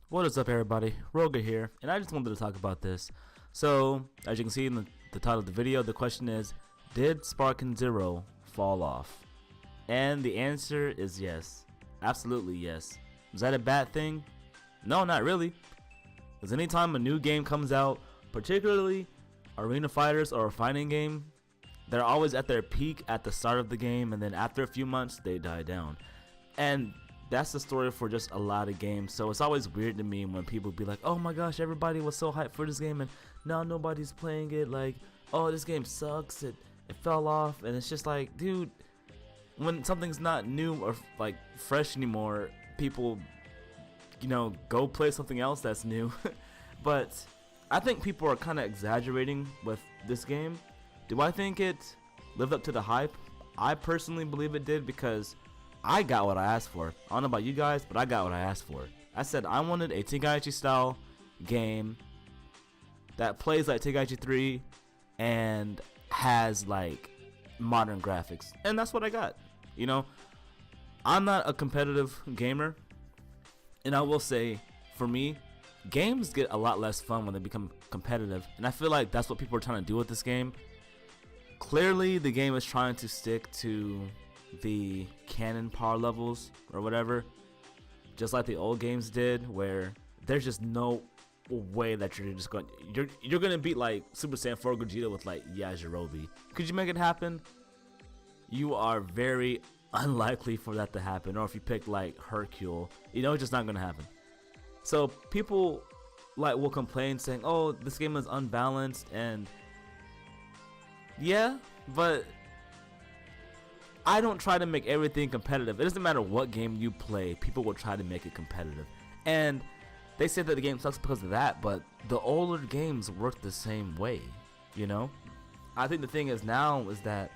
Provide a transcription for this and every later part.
What is up, everybody? Roga here, and I just wanted to talk about this. So, as you can see in the title of the video, the question is, did Sparking Zero fall off? And the answer is yes. Absolutely yes. Was that a bad thing? No, not really. Because anytime a new game comes out, particularly Arena Fighters or a fighting game, they're always at their peak at the start of the game, and then after a few months, they die down. And that's the story for just a lot of games. So it's always weird to me when people be like, oh my gosh, everybody was so hyped for this game and now nobody's playing it. Like, oh, this game sucks, it fell off. And it's just like, dude, when something's not new or like fresh anymore, people, go play something else that's new. But I think people are kind of exaggerating with this game. Do I think it lived up to the hype? I personally believe it did, because I got what I asked for. I don't know about you guys, but I got what I asked for. I said I wanted a Tenkaichi style game that plays like Tenkaichi 3 and has like modern graphics, and that's what I got. I'm not a competitive gamer, and I will say, for me, games get a lot less fun when they become competitive, and I feel like that's what people are trying to do with this game. Clearly, the game is trying to stick to the canon power levels or whatever, just like the old games did, where there's just no way that you're gonna beat like Super Saiyan 4 Gogeta with like Yajirobe. Could you make it happen? You are very unlikely for that to happen. Or if you pick like Hercule, it's just not gonna happen. So people like will complain saying, oh, this game is unbalanced, and yeah, but I don't try to make everything competitive. It doesn't matter what game you play, people will try to make it competitive. And they say that the game sucks because of that, but the older games work the same way, I think the thing is now is that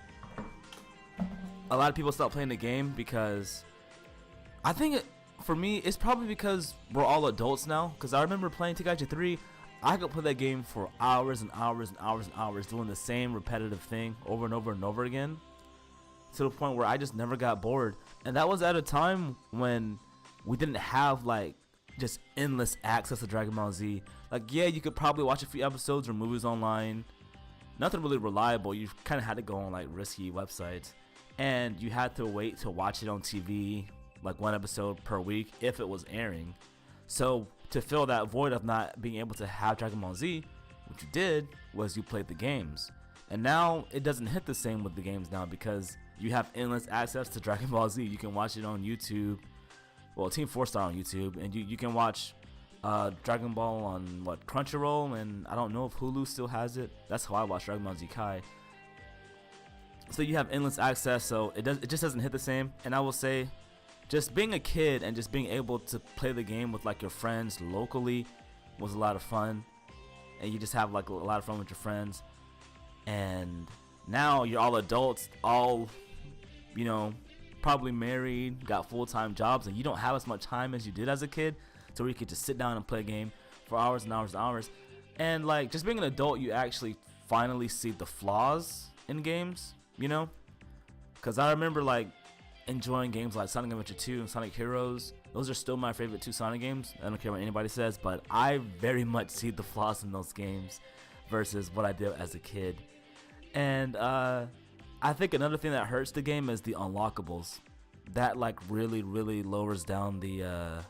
a lot of people stop playing the game because I think for me, it's probably because we're all adults now. Because I remember playing Tenkaichi 3, I could play that game for hours and hours and hours and hours doing the same repetitive thing over and over and over again, to the point where I just never got bored. And that was at a time when we didn't have like just endless access to Dragon Ball Z. Like, yeah, you could probably watch a few episodes or movies online. Nothing really reliable. You kind of had to go on like risky websites, and you had to wait to watch it on TV, like one episode per week if it was airing. So to fill that void of not being able to have Dragon Ball Z, what you did was you played the games. And now it doesn't hit the same with the games now, because you have endless access to Dragon Ball Z. You can watch it on YouTube. Well, Team 4 Star on YouTube, and you can watch Dragon Ball on Crunchyroll, and I don't know if Hulu still has it. That's how I watch Dragon Ball Z Kai. So you have endless access, so it just doesn't hit the same. And I will say, just being a kid and just being able to play the game with like your friends locally was a lot of fun, and you just have like a lot of fun with your friends. And now you're all adults, all probably married, got full-time jobs, and you don't have as much time as you did as a kid, so where you could just sit down and play a game for hours and hours and hours. And like, just being an adult, you actually finally see the flaws in games, because I remember like enjoying games like Sonic Adventure 2 and Sonic Heroes. Those are still my favorite two Sonic games. I don't care what anybody says, but I very much see the flaws in those games versus what I did as a kid. And I think another thing that hurts the game is the unlockables. That like really lowers down the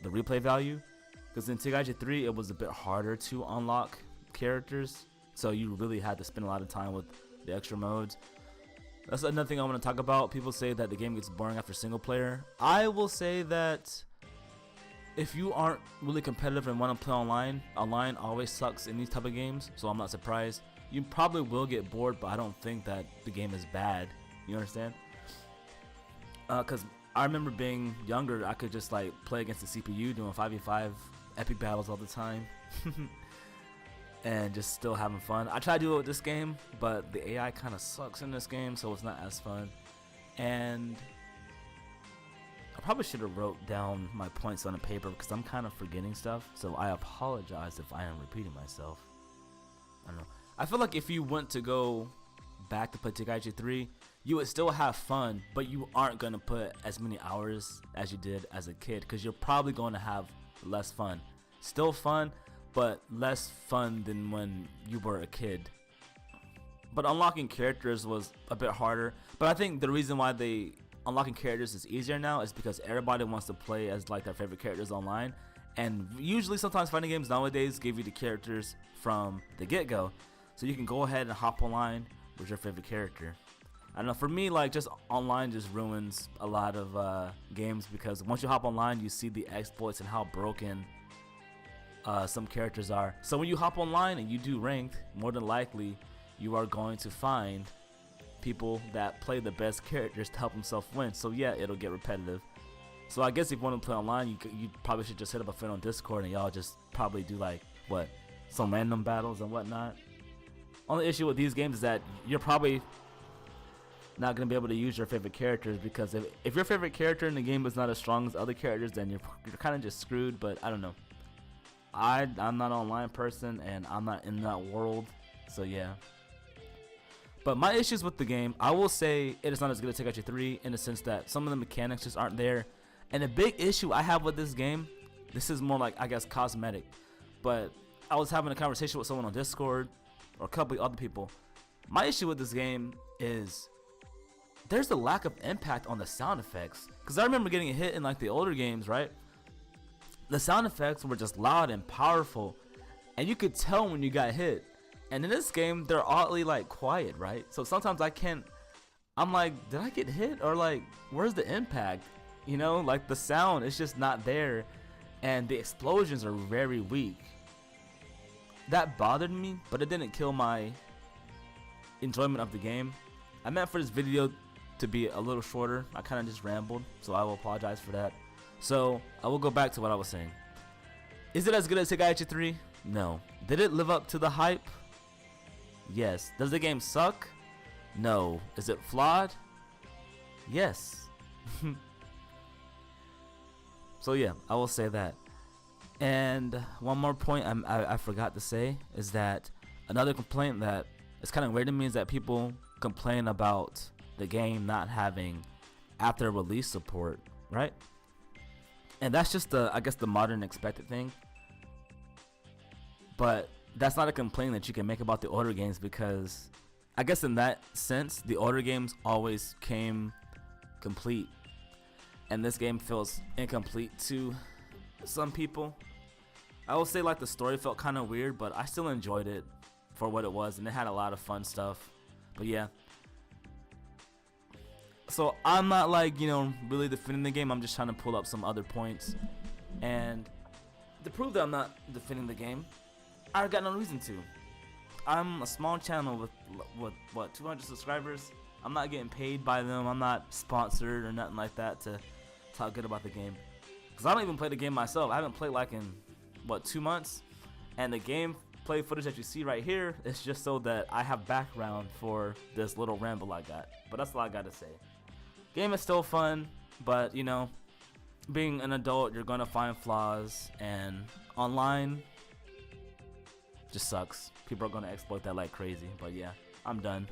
replay value, because in Tenkaichi 3 it was a bit harder to unlock characters, so you really had to spend a lot of time with the extra modes. That's another thing I want to talk about. People say that the game gets boring after single player. I will say that if you aren't really competitive and want to play online always sucks in these type of games, so I'm not surprised. You probably will get bored, but I don't think that the game is bad. You understand? Because I remember being younger, I could just like play against the CPU doing 5v5 epic battles all the time. And just still having fun. I tried to do it with this game, but the AI kind of sucks in this game, so it's not as fun. And I probably should have wrote down my points on a paper, because I'm kind of forgetting stuff, so I apologize if I am repeating myself. I don't know. I feel like if you went to go back to play Tenkaichi 3, you would still have fun, but you aren't going to put as many hours as you did as a kid, because you're probably going to have less fun. Still fun, but less fun than when you were a kid. But unlocking characters was a bit harder. But I think the reason why unlocking characters is easier now is because everybody wants to play as like their favorite characters online. And usually sometimes fighting games nowadays give you the characters from the get-go. So you can go ahead and hop online with your favorite character. I don't know, for me, like, just online just ruins a lot of games, because once you hop online, you see the exploits and how broken some characters are. So when you hop online and you do ranked, more than likely you are going to find people that play the best characters to help themselves win. So yeah, it'll get repetitive. So I guess if you want to play online, you probably should just hit up a friend on Discord and y'all just probably do like some random battles and whatnot. Only issue with these games is that you're probably not going to be able to use your favorite characters, because if your favorite character in the game is not as strong as other characters, then you're kind of just screwed. But I don't know. I'm not an online person and I'm not in that world, so yeah. But my issues with the game, I will say it is not as good as Tenkaichi 3 in the sense that some of the mechanics just aren't there. And the big issue I have with this game, this is more like, I guess, cosmetic, but I was having a conversation with someone on Discord or a couple of other people. My issue with this game is there's a lack of impact on the sound effects, because I remember getting a hit in like the older games, right? The sound effects were just loud and powerful, and you could tell when you got hit. And in this game, they're oddly like quiet, right? So sometimes I'm like, did I get hit, or like, where's the impact? You know, like the sound is just not there, and the explosions are very weak. That bothered me, but it didn't kill my enjoyment of the game. I meant for this video to be a little shorter. I kind of just rambled, so I will apologize for that. So I will go back to what I was saying. Is it as good as Tenkaichi 3? No. Did it live up to the hype? Yes. Does the game suck? No. Is it flawed? Yes. So yeah, I will say that. And one more point I forgot to say is that another complaint that is kind of weird to me is that people complain about the game not having after release support, right? And that's just I guess the modern expected thing. But that's not a complaint that you can make about the older games, because I guess in that sense, the older games always came complete. And this game feels incomplete to some people. I will say like the story felt kind of weird, but I still enjoyed it for what it was, and it had a lot of fun stuff. But yeah. So I'm not like, really defending the game. I'm just trying to pull up some other points. And to prove that I'm not defending the game, I've got no reason to. I'm a small channel with what, 200 subscribers. I'm not getting paid by them. I'm not sponsored or nothing like that to talk good about the game. Because I don't even play the game myself. I haven't played like in, 2 months? And the gameplay footage that you see right here is just so that I have background for this little ramble I got. But that's all I got to say. Game is still fun, but, being an adult, you're going to find flaws. And online just sucks. People are going to exploit that like crazy. But yeah, I'm done.